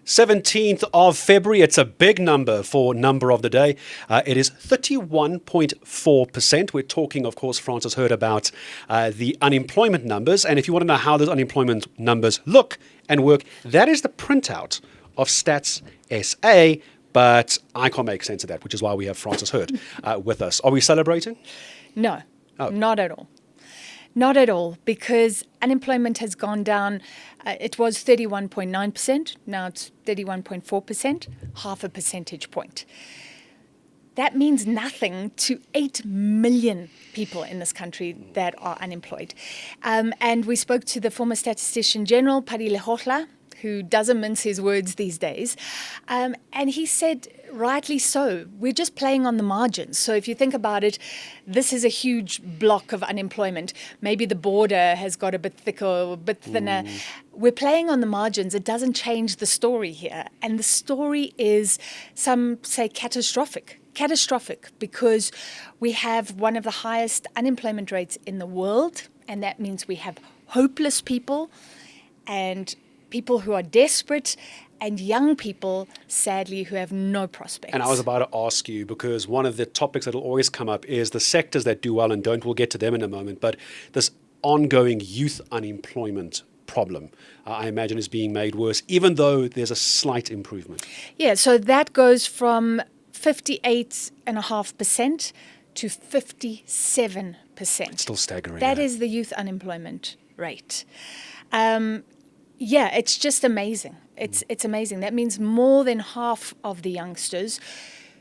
17th of February. It's a big number for number of the day. It is 31.4%. We're talking, of course, Francis heard about the unemployment numbers. And if you want to know how those unemployment numbers look and work, that is the printout of Stats SA. But I can't make sense of that, which is why we have Francis Hurd with us. Are we celebrating? No, not at all. Not at all, because unemployment has gone down. It was 31.9%. Now it's 31.4%, half a percentage point. That means nothing to 8 million people in this country that are unemployed. And we spoke to the former Statistician General, Paddy Lehohla, who doesn't mince his words these days. And he said, rightly so, we're just playing on the margins. So if you think about it, this is a huge block of unemployment. Maybe the border has got a bit thicker or a bit thinner. We're playing on the margins. It doesn't change the story here. And the story is, some say, catastrophic. Catastrophic, because we have one of the highest unemployment rates in the world. And that means we have hopeless people and people who are desperate, and young people, sadly, who have no prospects. And I was about to ask you, because one of the topics that will always come up is the sectors that do well and don't. We'll get to them in a moment. But this ongoing youth unemployment problem, I imagine, is being made worse, even though there's a slight improvement. Yeah, so that goes from 58.5% to 57%. It's still staggering. That is the youth unemployment rate. Yeah, it's just amazing. It's amazing. That means more than half of the youngsters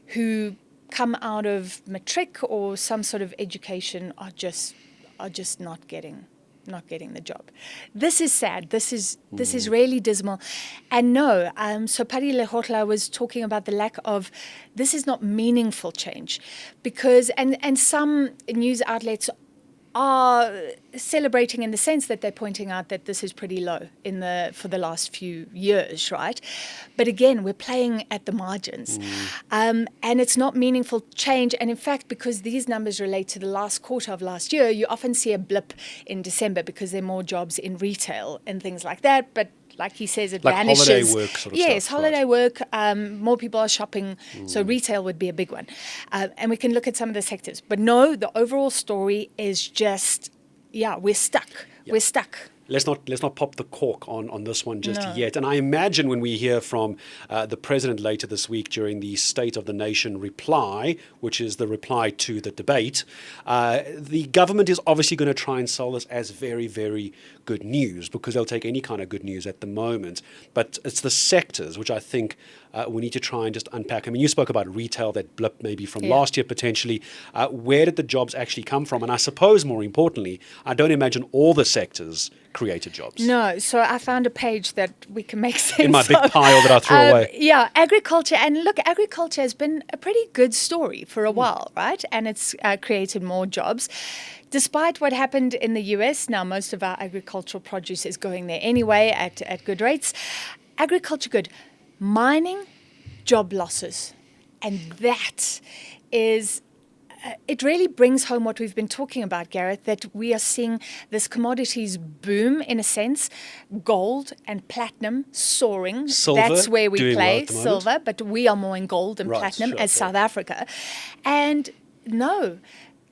who come out of matric or some sort of education are just not getting the job. This is sad. This is really dismal. And no, so Paddy Lehohla was talking about the lack of, this is not meaningful change, because and some news outlets are celebrating in the sense that they're pointing out that this is pretty low for the last few years, right? But again, we're playing at the margins. And it's not meaningful change. And in fact, because these numbers relate to the last quarter of last year, you often see a blip in December because there are more jobs in retail and things like that. But like he says, it vanishes. Holiday work sort of yes, stuff. Holiday work. More people are shopping. So retail would be a big one. And we can look at some of the sectors. But no, the overall story is just, we're stuck. Yeah. We're stuck. Let's not pop the cork on this one just No. yet. And I imagine when we hear from the president later this week during the State of the Nation reply, which is the reply to the debate, the government is obviously going to try and sell this as very, very good news, because they'll take any kind of good news at the moment. But it's the sectors which I think we need to try and just unpack. I mean, you spoke about retail, that blip maybe from last year potentially. Where did the jobs actually come from? And I suppose more importantly, I don't imagine all the sectors created jobs. No, so I found a page that we can make sense in my big of. pile that I threw away. Yeah, agriculture. And look, agriculture has been a pretty good story for a while, right? And it's created more jobs. Despite what happened in the US, now most of our agricultural produce is going there anyway at good rates. Agriculture good. Mining, job losses. And that is... it really brings home what we've been talking about, Gareth, that we are seeing this commodities boom, in a sense, gold and platinum soaring. Silver, that's where we doing play, well at the moment. silver, but we are more in gold and platinum as South Africa. And no,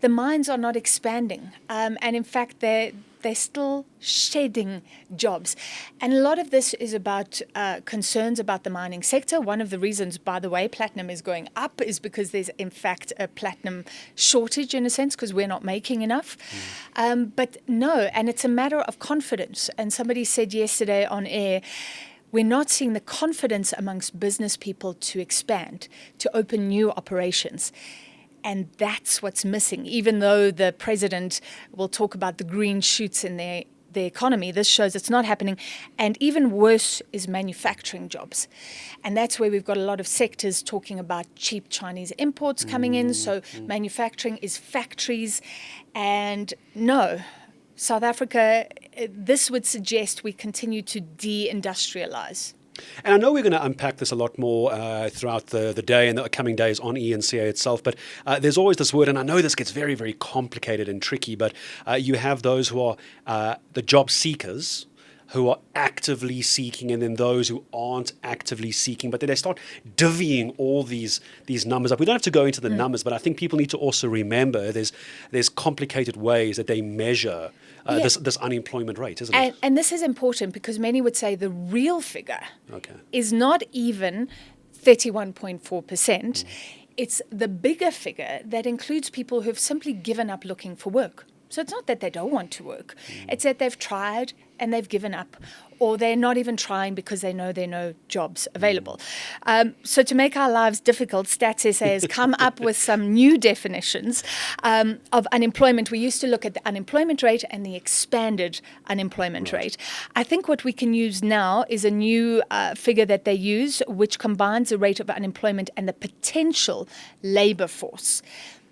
the mines are not expanding. And in fact, they're still shedding jobs. And a lot of this is about concerns about the mining sector. One of the reasons, by the way, platinum is going up is because there's, in fact, a platinum shortage, in a sense, because we're not making enough. But no, and it's a matter of confidence. And somebody said yesterday on air, we're not seeing the confidence amongst business people to expand, to open new operations. And that's what's missing. Even though the president will talk about the green shoots in the economy, this shows it's not happening. And even worse is manufacturing jobs. And that's where we've got a lot of sectors talking about cheap Chinese imports coming in. So manufacturing is factories. And no, South Africa, this would suggest we continue to de-industrialize. And I know we're going to unpack this a lot more throughout the day and the coming days on ENCA itself, but there's always this word, and I know this gets very, very complicated and tricky, but you have those who are the job seekers, who are actively seeking and then those who aren't actively seeking. But then they start divvying all these numbers up. We don't have to go into the numbers, but I think people need to also remember there's complicated ways that they measure this unemployment rate, isn't it? And this is important because many would say the real figure is not even 31.4%. It's the bigger figure that includes people who have simply given up looking for work. So it's not that they don't want to work. It's that they've tried and they've given up, or they're not even trying because they know there are no jobs available. So to make our lives difficult, Stats SA has come up with some new definitions of unemployment. We used to look at the unemployment rate and the expanded unemployment rate. I think what we can use now is a new figure that they use, which combines the rate of unemployment and the potential labor force.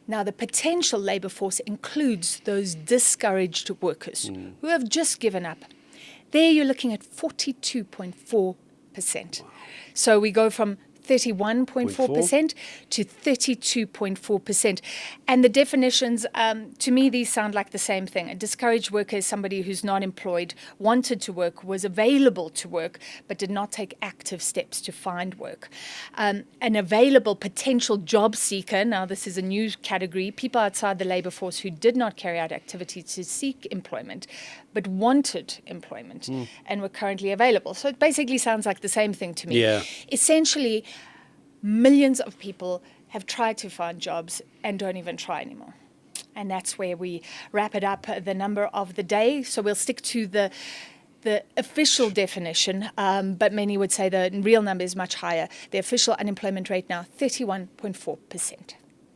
Now, the potential labor force includes those discouraged workers who have just given up. There you're looking at 42.4%. So we go from 31.4% to 32.4%. And the definitions, to me, these sound like the same thing. A discouraged worker is somebody who's not employed, wanted to work, was available to work, but did not take active steps to find work. An available potential job seeker, now this is a new category, people outside the labor force who did not carry out activities to seek employment, but wanted employment and were currently available. So it basically sounds like the same thing to me. Yeah. Essentially, millions of people have tried to find jobs and don't even try anymore. And that's where we wrap it up, the number of the day. So we'll stick to the official definition, but many would say the real number is much higher. The official unemployment rate now, 31.4%.